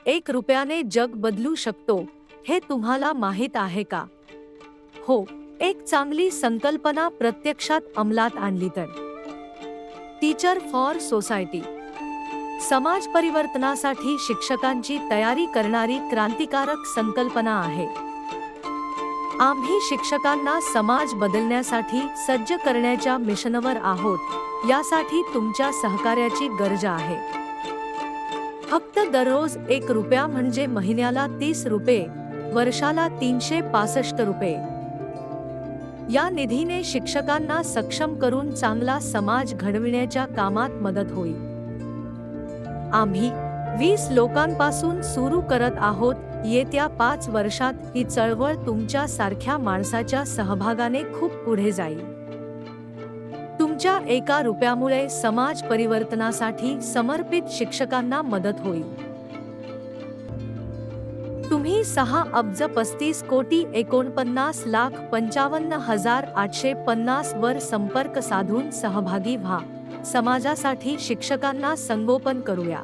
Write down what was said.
1 रुपयाने जग बदलू शकतो, हे तुम्हाला माहीत आहे का? हो, एक चांगली संकल्पना प्रत्यक्षात अंमलात आणली तर. टीचर फॉर सोसायटी समाज परिवर्तनासाठी शिक्षकांची तयारी करणारी क्रांतिकारक संकल्पना आहे. आम्ही शिक्षकांना समाज बदलण्यासाठी सज्ज करण्याच्या मिशनवर आहोत, यासाठी तुमच्या सहकार्याची गरज आहे. फक्त दररोज 1 रुपया म्हणजे महिन्याला 30 रुपये, वर्षाला 365 रुपये. या निधीने शिक्षकांना सक्षम करून चांगला समाज घडविण्याच्या कामात मदत होईल. आम्ही 20 लोकांपासून सुरू करत आहोत. येत्या 5 वर्षात ही चळवळ तुमच्या सारख्या माणसाच्या सहभागाने खूप पुढे जाईल. तुमच्या 1 रुपयामुळे समाज परिवर्तनासाठी समर्पित शिक्षकांना मदत होईल. तुम्ही 6,35,49,55,850 वर संपर्क साधून सहभागी व्हा. समाजासाठी शिक्षकांना संगोपन करूया.